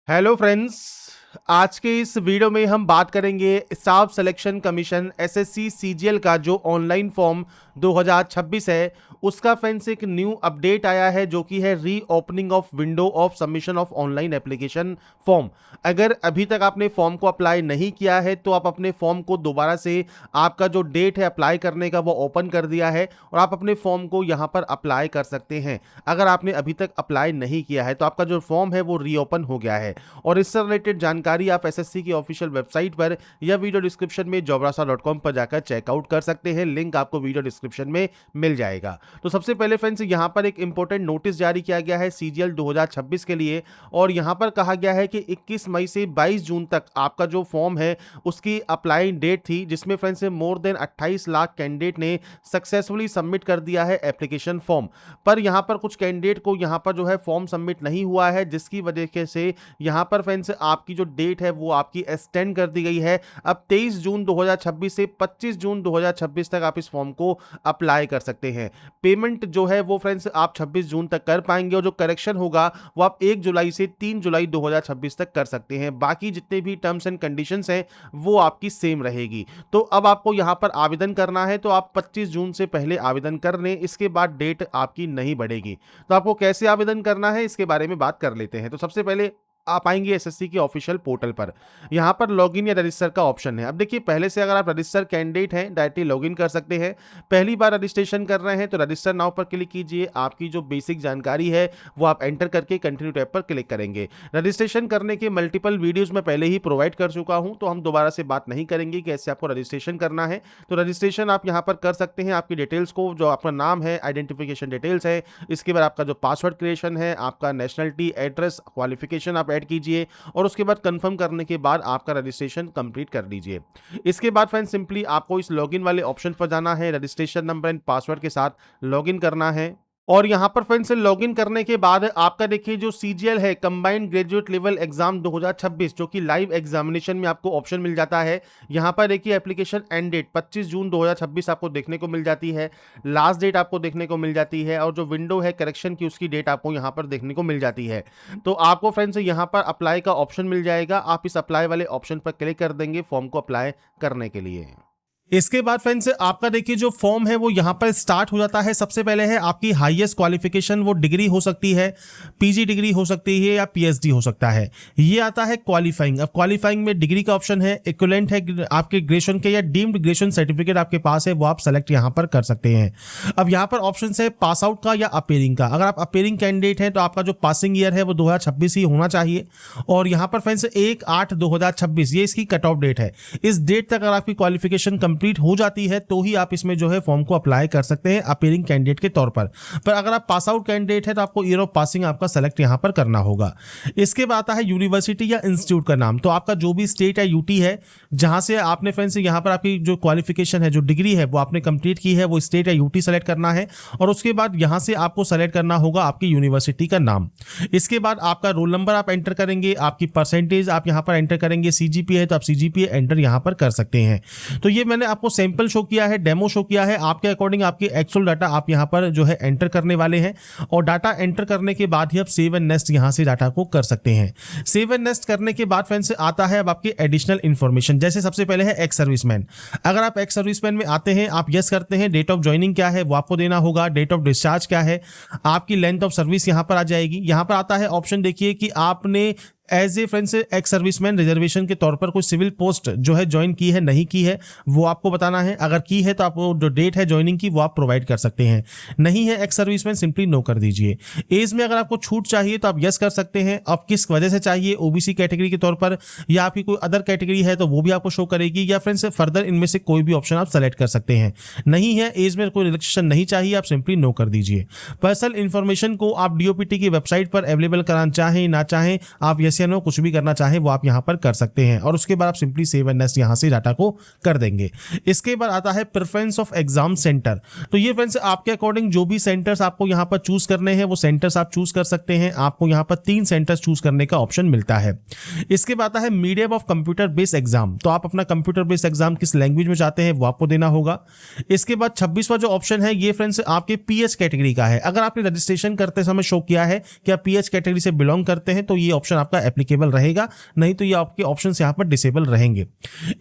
Hello friends. आज के इस वीडियो में हम बात करेंगे staff selection commission SSC CGL का जो ऑनलाइन फॉर्म 2026 है उसका फ्रेंड्स एक न्यू अपडेट आया है जो कि है reopening of window of submission of online application form. अगर अभी तक आपने फॉर्म को अप्लाई नहीं किया है तो आप अपने फॉर्म को दोबारा से आपका जो डेट है अप्लाई करने का वो ओपन कर दिया है और आप अपने फॉर्म को यहाँ पर अप्लाई कर सकते हैं। अगर आपने अभी तक अप्लाई नहीं किया है तो आपका जो फॉर्म है वो रीओपन हो गया है और इससे रिलेटेड जानकारी आप एसएससी की ऑफिशियल वेबसाइट पर या वीडियो डिस्क्रिप्शन में jobrasa.com पर जाकर चेकआउट कर सकते हैं। लिंक आपको वीडियो डिस्क्रिप्शन में मिल जाएगा। तो सबसे पहले फ्रेंड्स यहाँ पर एक इंपॉर्टेंट नोटिस जारी किया गया है सीजीएल 2026 के लिए और यहाँ पर कहा गया है कि 21 मई से 22 जून तक आपका जो फॉर्म है उसकी अप्लाइंग डेट थी, जिसमें friends more than 28 lakh candidate ने सक्सेसफुली सबमिट कर दिया है एप्लीकेशन फॉर्म। पर यहाँ पर कुछ कैंडिडेट को यहाँ पर जो है फॉर्म सबमिट नहीं हुआ है, जिसकी वजह से यहाँ पर फ्रेंड्स आपकी जो डेट है वो आपकी एक्सटेंड कर दी गई है। अब 23 जून 2026 से 25 जून 2026 तक आप इस फॉर्म को अप्लाई कर सकते हैं। पेमेंट जो है वो फ्रेंड्स आप 26 जून तक कर पाएंगे और जो करेक्शन होगा वो आप 1 जुलाई से 3 जुलाई 2026 तक कर सकते हैं। बाकी जितने भी टर्म्स एंड कंडीशंस हैं वो आपकी सेम रहेगी। तो अब आपको यहाँ पर आवेदन करना है तो आप 25 जून से पहले आवेदन कर लें, इसके बाद डेट आपकी नहीं बढ़ेगी। तो आपको कैसे आवेदन करना है इसके बारे में बात कर लेते हैं। तो सबसे पहले आप आएंगे एसएससी के ऑफिशियल पोर्टल पर। यहाँ पर लॉगिन या रजिस्टर का ऑप्शन है। अब देखिए, पहले से अगर आप रजिस्टर कैंडिडेट हैं डायरेक्टली लॉगिन कर सकते हैं। पहली बार रजिस्ट्रेशन कर रहे हैं तो रजिस्टर नाउ पर क्लिक कीजिए। आपकी जो बेसिक जानकारी है वो आप एंटर करके कंटिन्यू टैब पर क्लिक करेंगे। रजिस्ट्रेशन करने के मल्टीपल वीडियोज मैं पहले ही प्रोवाइड कर चुका हूँ, तो हम दोबारा से बात नहीं करेंगे कि कैसे आपको रजिस्ट्रेशन करना है। तो रजिस्ट्रेशन आप यहाँ पर कर सकते हैं। आपकी डिटेल्स को, जो आपका नाम है, आइडेंटिफिकेशन डिटेल्स है, इसके बाद आपका जो पासवर्ड क्रिएशन है, आपका नेशनलिटी, एड्रेस, क्वालिफिकेशन आप ऐड कीजिए और उसके बाद कंफर्म करने के बाद आपका रजिस्ट्रेशन कंप्लीट कर लीजिए। इसके बाद फ्रेंड्स सिंपली आपको इस लॉगिन वाले ऑप्शन पर जाना है, रजिस्ट्रेशन नंबर एंड पासवर्ड के साथ लॉगिन करना है और यहां पर फ्रेंड्स लॉगिन करने के बाद आपका देखिए जो सीजीएल है कंबाइंड ग्रेजुएट लेवल एग्जाम 2026 जो कि लाइव एग्जामिनेशन में आपको ऑप्शन मिल जाता है। यहां पर देखिए एप्लीकेशन एंड डेट 25 जून 2026 आपको देखने को मिल जाती है, लास्ट डेट आपको देखने को मिल जाती है और जो विंडो है करेक्शन की उसकी डेट आपको यहां पर देखने को मिल जाती है। तो आपको फ्रेंड्स यहां पर अप्लाई का ऑप्शन मिल जाएगा। आप इस अप्लाई वाले ऑप्शन पर क्लिक कर देंगे फॉर्म को अप्लाई करने के लिए। इसके बाद फ्रेंड्स आपका देखिए जो फॉर्म है वो यहाँ पर स्टार्ट हो जाता है। सबसे पहले है आपकी हाईएस्ट क्वालिफिकेशन, वो डिग्री हो सकती है, पीजी डिग्री हो सकती है या पीएचडी हो सकता है। ये आता है क्वालिफाइंग। अब क्वालिफाइंग में डिग्री का ऑप्शन है, इक्विवेलेंट है आपके ग्रेजुएशन के या डीम्ड ग्रेजुएशन सर्टिफिकेट आपके पास है वो आप सेलेक्ट यहाँ पर कर सकते हैं। अब यहाँ पर ऑप्शन है पास आउट का या अपेयरिंग का। अगर आप अपेयरिंग कैंडिडेट हैं तो आपका जो पासिंग ईयर है वो 2026 ही होना चाहिए और यहाँ पर फ्रेंड्स 1/8/2026 ये इसकी कट ऑफ डेट है। इस डेट तक अगर आपकी क्वालिफिकेशन कंप्लीट हो जाती है तो ही आप इसमें जो है फॉर्म को अप्लाई कर सकते हैं अपीयरिंग कैंडिडेट के तौर पर अगर आप पास आउट कैंडिडेट है तो आपको ईयर ऑफ पासिंग आपका सेलेक्ट यहां पर करना होगा। इसके बाद आता है यूनिवर्सिटी या इंस्टीट्यूट का नाम। तो आपका जो भी स्टेट या यूटी है जहां से आपने फ्रेंड्स यहां पर आपकी जो क्वालिफिकेशन है, जो डिग्री है वो आपने कंप्लीट की है, वो स्टेट या यूटी सेलेक्ट करना है और उसके बाद यहां से आपको सेलेक्ट करना होगा आपकी यूनिवर्सिटी का नाम। इसके बाद आपका रोल नंबर आप एंटर करेंगे, आपकी परसेंटेज आप यहां पर एंटर करेंगे, सीजीपीए है तो आप सीजीपीए एंटर यहां पर कर सकते हैं। तो ये मैंने आपको सैंपल शो किया है, डेमो शो किया है। आपके अकॉर्डिंग आपकी एक्चुअल डाटा आप यहां पर जो है एंटर करने वाले हैं और डाटा एंटर करने के बाद ही आप सेव एंड नेक्स्ट यहां से डाटा को कर सकते हैं। सेव एंड नेक्स्ट करने के बाद फ्रेंड्स आता है अब आपकी एडिशनल इंफॉर्मेशन। जैसे सबसे पहले है एक्स सर्विसमैन। अगर आप एक्स सर्विसमैन में आते हैं, आप यस करते हैं, डेट ऑफ ज्वाइनिंग क्या है वो आपको देना होगा, डेट ऑफ डिस्चार्ज क्या है, आपकी लेंथ ऑफ सर्विस यहां पर आ जाएगी। यहां पर आता है ऑप्शन देखिए कि आपने as a friends ex serviceman reservation के तौर पर कोई सिविल पोस्ट जो है ज्वाइन की है नहीं की है वो आपको बताना है। अगर की है तो आपको जो डेट है ज्वाइनिंग की वो आप प्रोवाइड कर सकते हैं। नहीं है एक्स सर्विसमैन, सिंपली नो कर दीजिए। एज में अगर आपको छूट चाहिए तो आप यस कर सकते हैं। अब किस वजह से चाहिए, ओबीसी कैटेगरी के तौर पर या आपकी कोई अदर कैटेगरी है तो वो भी आपको शो करेगी या फ्रेंड्स फर्दर इनमें से कोई भी ऑप्शन आप सेलेक्ट कर सकते हैं। नहीं है, एज में कोई रिलैक्सेशन नहीं चाहिए, आप सिंपली नो कर दीजिए। पर्सनल इंफॉर्मेशन को आप डीओपीटी की वेबसाइट पर अवेलेबल कराना चाहें ना चाहें, आप यस या नो कुछ भी करना चाहें वो आप यहां पर कर सकते हैं और उसके बाद आप सिंपली सेव एंड नेक्स्ट यहां से डाटा को कर देंगे। इसके बाद आता है प्रेफरेंस ऑफ एग्जाम सेंटर। तो ये फ्रेंड्स आपके अकॉर्डिंग जो भी सेंटर्स आपको यहां पर चूज करने हैं वो सेंटर्स आप चूज कर सकते हैं। आपको यहां पर 3 सेंटर्स चूज करने का ऑप्शन मिलता है। इसके बाद आता है medium of computer based exam. तो आप अपना कंप्यूटर बेस्ड एग्जाम किस लैंग्वेज में चाहते हैं वो आपको देना होगा। इसके बाद 26वां जो ऑप्शन है ये फ्रेंड्स आपके पीएच कैटेगरी का है। अगर आपने रजिस्ट्रेशन करते समय शो किया है कि आप पीएच कैटेगरी से बिलोंग करते हैं तो ये ऑप्शन आपका एप्लीकेबल रहेगा, नहीं तो ये आपके ऑप्शन यहाँ पर डिसेबल रहेंगे।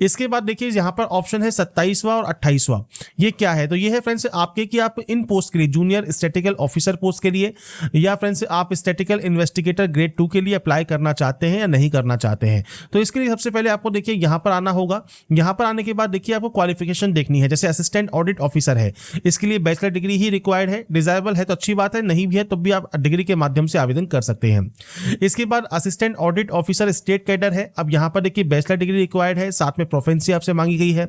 इसके बाद देखिए यहाँ पर ऑप्शन है 27वां और 28वां। ये क्या है? तो ये है फ्रेंड्स आपके कि आप इन पोस्ट के लिए, जूनियर स्टैटिकल ऑफिसर पोस्ट के लिए या फ्रेंड्स आप स्टैटिकल इन्वेस्टिगेटर ग्रेड 2 के लिए अप्लाई करना चाहते हैं या नहीं करना चाहते हैं। तो इसके लिए सबसे पहले आपको देखिए यहाँ पर आना होगा। यहाँ पर आने के बाद देखिए आपको क्वालिफिकेशन देखनी है। जैसे असिस्टेंट ऑडिट ऑफिसर है, इसके लिए बैचलर डिग्री ही रिक्वायर्ड है। डिजायरेबल है तो अच्छी बात है, नहीं भी है तो भी आप डिग्री के माध्यम से आवेदन कर सकते हैं। इसके बाद assistant audit officer state cadre है। अब यहाँ पर देखिए बैचलर डिग्री रिक्वायर्ड है, साथ में प्रोफेंसी आपसे मांगी गई है।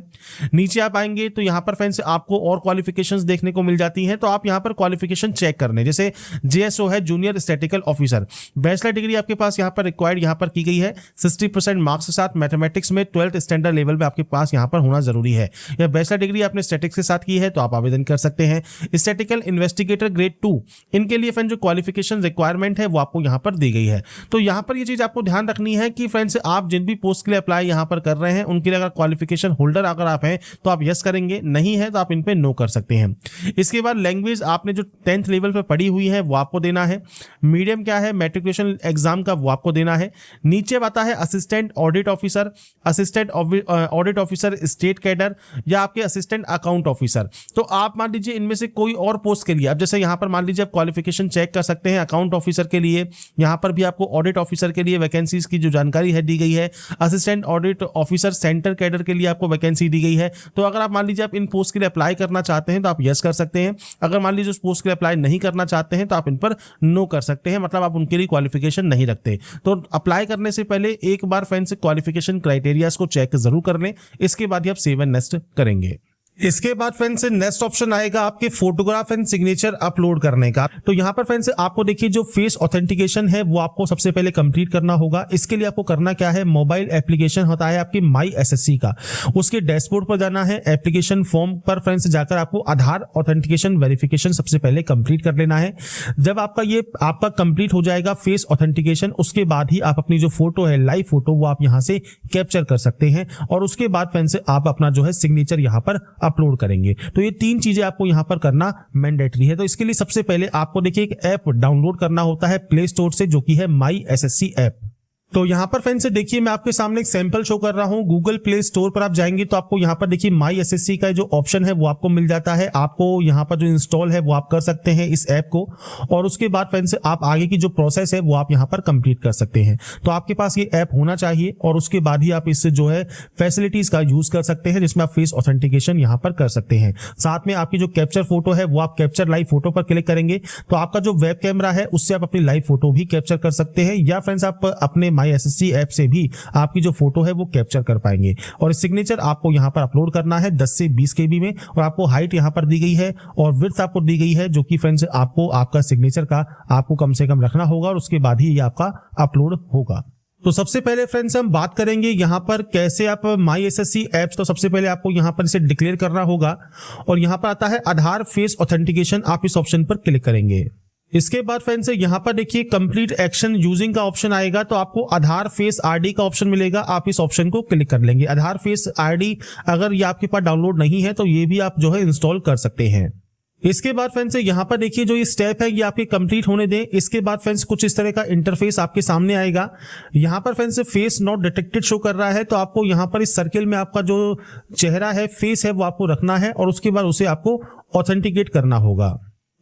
नीचे आप आएंगे तो यहाँ पर फ्रेंड्स आपको और क्वालिफिकेशंस देखने को मिल जाती हैं, तो आप यहाँ पर क्वालिफिकेशन चेक करने, जैसे जेएसओ है, junior statistical officer, bachelor degree आपके पास यहाँ पर रिक्वायर्ड यहाँ पर की गई है। 60% मार्क्स के साथ मैथमेटिक्स में 12th स्टैंडर्ड लेवल पे आपके पास यहाँ पर होना जरूरी है। या बैचलर डिग्री आपने स्टैटिक्स के साथ की है तो आप आवेदन कर सकते हैं। स्टैटिकल इन्वेस्टिगेटर ग्रेड 2, इनके लिए फ्रेंड जो क्वालिफिकेशन रिक्वायरमेंट है वो आपको यहाँ पर दी गई है। तो यहाँ पर ये चीज आपको ध्यान रखनी है कि फ्रेंड्स आप जिन भी पोस्ट के लिए अप्लाई यहाँ पर कर रहे हैं उनके लिए अगर क्वालिफिकेशन होल्डर अगर आप हैं तो आप यस करेंगे, नहीं है तो आप इन पे नो कर सकते हैं। इसके बाद लैंग्वेज आपने जो 10th लेवल पे पढ़ी हुई है वो आपको देना है। मीडियम क्या है, मैट्रिकुलेशन एग्जाम का, वो आपको देना है। नीचे आता है assistant audit officer, assistant audit officer state cadre या आपके असिस्टेंट अकाउंट ऑफिसर। तो आप मान लीजिए इनमें से कोई और पोस्ट के लिए, अब जैसे यहाँ पर मान लीजिए आप क्वालिफिकेशन चेक कर सकते हैं अकाउंट ऑफिसर के लिए, यहाँ पर भी आपको ऑडिट ऑफिसर के लिए वैकेंसीज की जो जानकारी है दी गई है। Assistant audit officer centre cadre के लिए आपको वैकेंसी दी गई है। तो अगर आप मान लीजिए आप इन पोस्ट के लिए अप्लाई करना चाहते हैं तो आप यस कर सकते हैं। अगर मान लीजिए उस पोस्ट के लिए अप्लाई नहीं करना चाहते हैं तो आप इन पर नो कर सकते हैं, मतलब आप उनके लिए क्वालिफिकेशन नहीं रखते। तो अप्लाई करने से पहले एक बार फ्रेंड्स क्वालिफिकेशन क्राइटेरियाज को चेक जरूर कर लें, इसके बाद ही आप सेव एंड नेक्स्ट करेंगे। इसके बाद फ्रेंड्स नेक्स्ट ऑप्शन आएगा आपके फोटोग्राफ एंड सिग्नेचर अपलोड करने का। तो यहाँ पर फ्रेंड्स आपको देखिए जो फेस ऑथेंटिकेशन है वो आपको सबसे पहले कंप्लीट करना होगा। इसके लिए आपको करना क्या है, मोबाइल एप्लीकेशन होता है आपकी माई एसएससी का, उसके डैशबोर्ड पर जाना है। एप्लीकेशन फॉर्म पर फ्रेंड्स जाकर आपको आधार ऑथेंटिकेशन वेरिफिकेशन सबसे पहले कंप्लीट कर लेना है। जब आपका कंप्लीट हो जाएगा फेस ऑथेंटिकेशन, उसके बाद ही आप अपनी जो फोटो है, लाइव फोटो, वो आप यहाँ से कैप्चर कर सकते हैं और उसके बाद फ्रेंड्स आप अपना जो है सिग्नेचर यहाँ पर अपलोड करेंगे। तो ये 3 चीजें आपको यहां पर करना मैंडेटरी है। तो इसके लिए सबसे पहले आपको देखिए एक ऐप डाउनलोड करना होता है प्ले स्टोर से, जो कि है माई एसएससी ऐप। तो यहाँ पर फ्रेंड्स देखिए मैं आपके सामने एक सैंपल शो कर रहा हूँ। गूगल प्ले स्टोर पर आप जाएंगे तो आपको यहाँ पर देखिए माई एसएससी का जो ऑप्शन है वो आपको मिल जाता है। आपको यहाँ पर जो इंस्टॉल है वो आप कर सकते हैं इस ऐप को, और उसके बाद फ्रेंड्स आप आगे की जो प्रोसेस है वो आप यहाँ पर कंप्लीट कर सकते हैं। तो आपके पास ये ऐप होना चाहिए और उसके बाद ही आप इससे जो है फैसिलिटीज का यूज कर सकते हैं, जिसमें आप फेस ऑथेंटिकेशन यहाँ पर कर सकते हैं। साथ में आपकी जो कैप्चर फोटो है वो आप कैप्चर लाइव फोटो पर क्लिक करेंगे तो आपका जो वेब कैमरा है उससे आप अपनी लाइव फोटो भी कैप्चर कर सकते हैं, या फ्रेंड्स आप अपने माई एसएससी ऐप से भी आपकी जो फोटो है वो कैप्चर कर पाएंगे। और सिग्नेचर आपको यहां पर अपलोड करना है 10 से 20 KB में, और आपको हाइट यहां पर दी गई है और विड्थ आपको दी गई है, जो कि फ्रेंड्स आपको आपका सिग्नेचर का आपको कम से कम रखना होगा और उसके बाद ही ये आपका अपलोड होगा। तो सबसे पहले फ्रेंड्स हम बात करेंगे यहाँ पर कैसे आप माई एसएससी ऐप्स, तो सबसे पहले आपको यहाँ पर इसे डिक्लेयर करना होगा और यहाँ पर आता है आधार फेस ऑथेंटिकेशन, आप इस ऑप्शन पर क्लिक करेंगे। इसके बाद फ्रेंड्स यहाँ पर देखिए कंप्लीट एक्शन यूजिंग का ऑप्शन आएगा, तो आपको आधार फेस आरडी का ऑप्शन मिलेगा, आप इस ऑप्शन को क्लिक कर लेंगे। आधार फेस आरडी अगर ये आपके पास डाउनलोड नहीं है तो ये भी आप जो है इंस्टॉल कर सकते हैं। इसके बाद फ्रेंड्स यहाँ पर देखिए जो ये स्टेप है ये आपके कंप्लीट होने दें। इसके बाद फ्रेंड्स कुछ इस तरह का इंटरफेस आपके सामने आएगा। यहाँ पर friends face not detected show कर रहा है, तो आपको यहाँ पर इस सर्किल में आपका जो चेहरा है, फेस है, वो आपको रखना है और उसके बाद उसे आपको ऑथेंटिकेट करना होगा।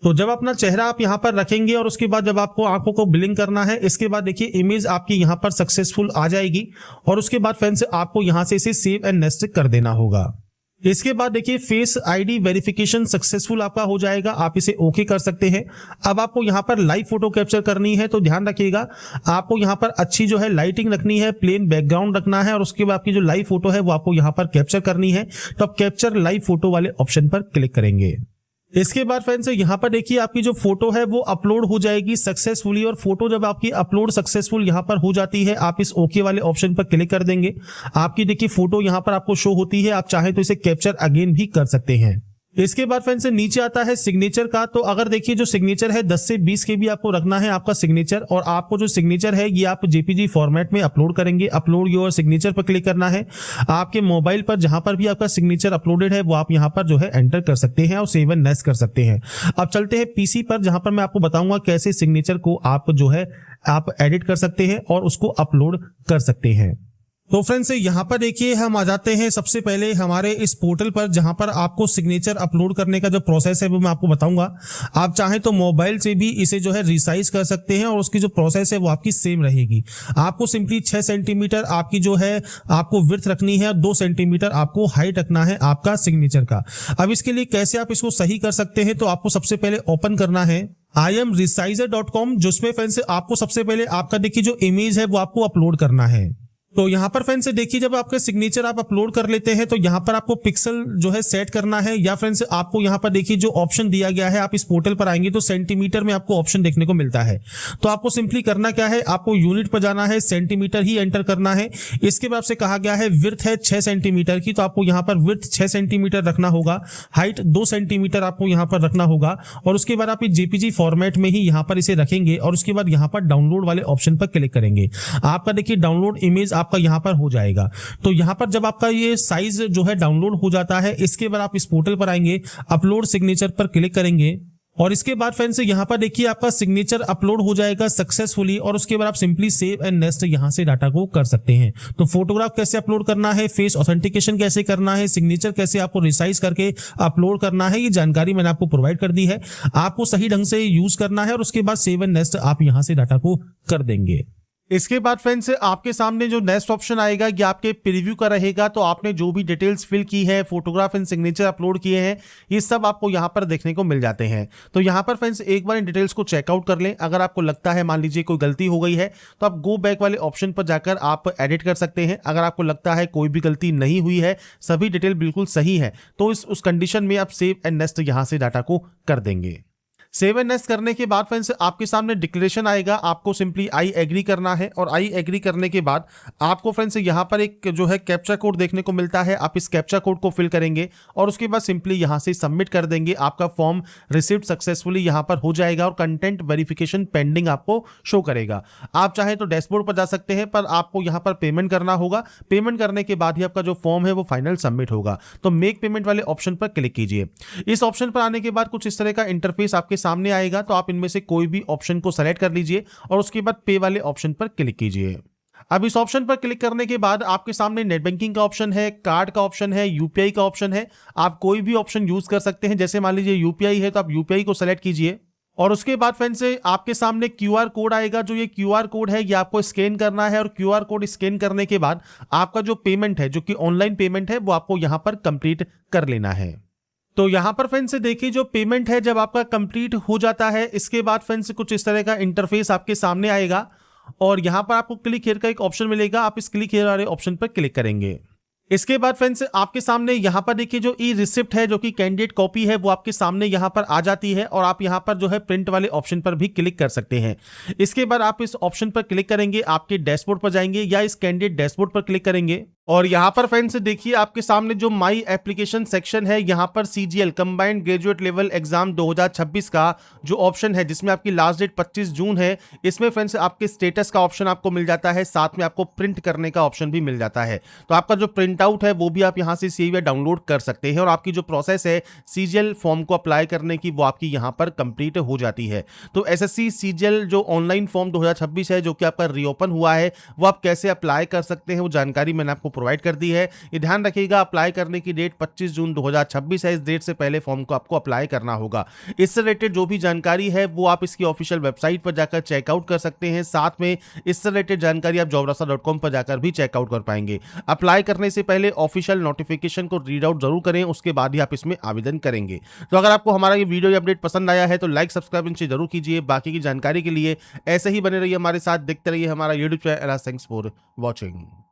तो जब अपना चेहरा आप यहाँ पर रखेंगे और उसके बाद जब आपको आंखों को ब्लिंक करना है, इसके बाद देखिए इमेज आपकी यहाँ पर सक्सेसफुल आ जाएगी और उसके बाद फ्रेंड्स आपको यहाँ से इसे सेव एंड नेक्स्ट कर देना होगा। इसके बाद देखिए फेस आईडी वेरिफिकेशन सक्सेसफुल आपका हो जाएगा, आप इसे ओके कर सकते हैं। अब आपको यहाँ पर लाइव फोटो कैप्चर करनी है, तो ध्यान रखिएगा आपको यहाँ पर अच्छी जो है लाइटिंग रखनी है, प्लेन बैकग्राउंड रखना है और उसके बाद आपकी जो लाइव फोटो है वो आपको यहाँ पर कैप्चर करनी है। तो आप कैप्चर लाइव फोटो वाले ऑप्शन पर क्लिक करेंगे। इसके बाद फ्रेंड्स यहाँ पर देखिए आपकी जो फोटो है वो अपलोड हो जाएगी सक्सेसफुली, और फोटो जब आपकी अपलोड सक्सेसफुल यहाँ पर हो जाती है आप इस ओके वाले ऑप्शन पर क्लिक कर देंगे। आपकी देखिए फोटो यहाँ पर आपको शो होती है, आप चाहे तो इसे कैप्चर अगेन भी कर सकते हैं। इसके बाद फ्रेंड्स नीचे आता है सिग्नेचर का। तो अगर देखिए जो सिग्नेचर है 10 से 20 KB आपको रखना है आपका सिग्नेचर, और आपको जो सिग्नेचर है ये आप JPG फॉर्मेट में अपलोड करेंगे। अपलोड योर सिग्नेचर पर क्लिक करना है। आपके मोबाइल पर जहां पर भी आपका सिग्नेचर अपलोडेड है वो आप यहां पर जो है एंटर कर सकते हैं और सेव एंड नेक्स्ट कर सकते हैं। अब चलते हैं PC पर, जहां पर मैं आपको बताऊंगा कैसे सिग्नेचर को आप जो है आप एडिट कर सकते हैं और उसको अपलोड कर सकते हैं। तो फ्रेंड्स यहाँ पर देखिए हम आ जाते हैं सबसे पहले हमारे इस पोर्टल पर, जहां पर आपको सिग्नेचर अपलोड करने का जो प्रोसेस है वो मैं आपको बताऊंगा। आप चाहें तो मोबाइल से भी इसे जो है रिसाइज कर सकते हैं और उसकी जो प्रोसेस है वो आपकी सेम रहेगी। आपको सिंपली 6 सेंटीमीटर आपकी जो है आपको विड्थ रखनी है, 2 सेंटीमीटर आपको हाइट रखना है आपका सिग्नेचर का। अब इसके लिए कैसे आप इसको सही कर सकते हैं, तो आपको सबसे पहले ओपन करना है imresizer.com, जिसमें फ्रेंड्स आपको सबसे पहले आपका देखिए जो इमेज है वो आपको अपलोड करना है। तो यहाँ पर फ्रेंड्स देखिए जब आपके सिग्नेचर आप अपलोड कर लेते हैं तो यहाँ पर आपको पिक्सल जो है सेट करना है, या फ्रेंड्स आपको यहाँ पर देखिए जो ऑप्शन दिया गया है, आप इस पोर्टल पर आएंगे तो सेंटीमीटर में आपको ऑप्शन देखने को मिलता है। तो आपको सिंपली करना क्या है, आपको यूनिट पर जाना है, सेंटीमीटर ही एंटर करना है। इसके बाद से कहा गया है विड्थ है 6 सेंटीमीटर की, तो आपको यहाँ पर विड्थ 6 सेंटीमीटर रखना होगा, हाइट 2 सेंटीमीटर आपको यहाँ पर रखना होगा, और उसके बाद आप JPG फॉर्मेट में ही यहाँ पर इसे रखेंगे और उसके बाद यहाँ पर डाउनलोड वाले ऑप्शन पर क्लिक करेंगे। आपका देखिए डाउनलोड इमेज आपका यहां पर हो जाएगा। तो यहां पर जब आपका ये साइज जो है डाउनलोड हो जाता है, इसके बाद आप इस पोर्टल पर आएंगे, अपलोड सिग्नेचर पर क्लिक करेंगे और इसके बाद फ्रेंड्स यहां पर देखिए आपका सिग्नेचर अपलोड हो जाएगा सक्सेसफुली, और उसके बाद आप सिंपली सेव एंड नेक्स्ट यहां से डाटा को कर सकते हैं। तो फोटोग्राफ कैसे अपलोड करना है, फेस ऑथेंटिकेशन कैसे करना है, सिग्नेचर कैसे आपको रिसाइज करके अपलोड करना है, ये जानकारी मैंने आपको प्रोवाइड कर दी है। आपको सही ढंग से यूज करना है और उसके बाद सेव एंड नेक्स्ट आप यहां से डाटा को कर देंगे। इसके बाद फ्रेंड्स आपके सामने जो नेक्स्ट ऑप्शन आएगा ये आपके प्रीव्यू का रहेगा। तो आपने जो भी डिटेल्स फिल की है, फोटोग्राफ एंड सिग्नेचर अपलोड किए हैं, ये सब आपको यहाँ पर देखने को मिल जाते हैं। तो यहाँ पर फ्रेंड्स एक बार इन डिटेल्स को चेकआउट कर लें। अगर आपको लगता है मान लीजिए कोई गलती हो गई है तो आप गो बैक वाले ऑप्शन पर जाकर आप एडिट कर सकते हैं। अगर आपको लगता है कोई भी गलती नहीं हुई है, सभी डिटेल बिल्कुल सही है, तो उस कंडीशन में आप सेव एंड नेक्स्ट यहाँ से डाटा को कर देंगे। सेव एंड नेक्स्ट करने के बाद फ्रेंड्स आपके सामने डिक्लेरेशन आएगा। आपको सिंपली आई एग्री करना है और आई एग्री करने के बाद आपको फ्रेंड्स यहाँ पर एक जो है कैप्चा कोड देखने को मिलता है। आप इस कैप्चा कोड को फिल करेंगे और उसके बाद सिंपली यहाँ से सबमिट कर देंगे। आपका फॉर्म रिसीव्ड सक्सेसफुली यहाँ पर हो जाएगा और कंटेंट वेरिफिकेशन पेंडिंग आपको शो करेगा। आप चाहे तो डैशबोर्ड पर जा सकते हैं, पर आपको यहाँ पर पेमेंट करना होगा। पेमेंट करने के बाद ही आपका जो फॉर्म है वो फाइनल सबमिट होगा। तो मेक पेमेंट वाले ऑप्शन पर क्लिक कीजिए। इस ऑप्शन पर आने के बाद कुछ इस तरह का इंटरफेस आपके सामने आएगा। तो आप इनमें से कोई भी ऑप्शन को सेलेक्ट कर लीजिए और उसके बाद पे वाले ऑप्शन पर क्लिक कीजिए। अब इस ऑप्शन पर क्लिक करने के बाद आपके सामने नेट बैंकिंग का ऑप्शन है, कार्ड का ऑप्शन है, यूपीआई का ऑप्शन है। आप कोई भी ऑप्शन यूज कर सकते हैं। जैसे मान लीजिए यूपीआई है तो आप यूपीआई को सेलेक्ट कीजिए और उसके बाद फ्रेंड्स आपके सामने क्यूआर कोड आएगा। जो ये क्यूआर कोड है ये आपको स्कैन करना है और क्यूआर कोड स्कैन करने के बाद आपका जो पेमेंट है, जो कि ऑनलाइन पेमेंट है, वो आपको यहां पर कंप्लीट कर लेना है। तो यहां पर फ्रेंड्स देखिए जो पेमेंट है जब आपका कंप्लीट हो जाता है, इसके बाद फ्रेंड्स कुछ इस तरह का इंटरफेस आपके सामने आएगा और यहां पर आपको क्लिक हियर का एक ऑप्शन मिलेगा। आप इस क्लिक हियर वाले ऑप्शन पर क्लिक करेंगे। इसके बाद फ्रेंड्स आपके सामने यहां पर देखिए जो ई रिसिप्ट है, जो कि कैंडिडेट कॉपी है, वो आपके सामने यहां पर आ जाती है और आप यहां पर जो है प्रिंट वाले ऑप्शन पर भी क्लिक कर सकते हैं। इसके बाद आप इस ऑप्शन पर क्लिक करेंगे, आपके डैशबोर्ड पर जाएंगे या इस कैंडिडेट डैशबोर्ड पर क्लिक करेंगे और यहां पर फ्रेंड्स देखिए आपके सामने जो माई एप्लीकेशन सेक्शन है, यहां पर CGL combined graduate level exam 2026 का जो ऑप्शन है, जिसमें आपकी लास्ट डेट 25 जून है, इसमें फ्रेंड्स आपके स्टेटस का ऑप्शन आपको मिल जाता है, साथ में आपको प्रिंट करने का ऑप्शन भी मिल जाता है। तो आपका जो प्रिंट आउट है वो भी आप यहां से सेव या डाउनलोड कर सकते हैं और आपकी जो प्रोसेस है CGL फॉर्म को अप्लाई करने की, वो आपकी यहां पर कंप्लीट हो जाती है। तो SSC CGL जो ऑनलाइन फॉर्म 2026 है, जो कि आपका रीओपन हुआ है, वो आप कैसे अप्लाई कर सकते हैं वो जानकारी मैंने आपको प्रोवाइड कर दी है। ये ध्यान रखिएगा, अप्लाई करने की डेट 25 जून 2026 है। इस डेट से पहले फॉर्म को आपको अप्लाई करना होगा। इससे रिलेटेड जो भी जानकारी है वो आप इसकी ऑफिशियल वेबसाइट पर जाकर चेकआउट कर सकते हैं। साथ में इससे रिलेटेड जानकारी आप jobrasa.com पर जाकर भी चेकआउट कर पाएंगे। अप्लाई करने से पहले ऑफिशियल नोटिफिकेशन को रीड आउट जरूर करें, उसके बाद ही आप इसमें आवेदन करेंगे। तो अगर आपको हमारा ये वीडियो या अपडेट पसंद आया है तो लाइक सब्सक्राइब इनसे जरूर कीजिए। बाकी की जानकारी के लिए ऐसे ही बने रहिए हमारे साथ, देखते रहिए हमारा YouTube channel. Thanks for watching.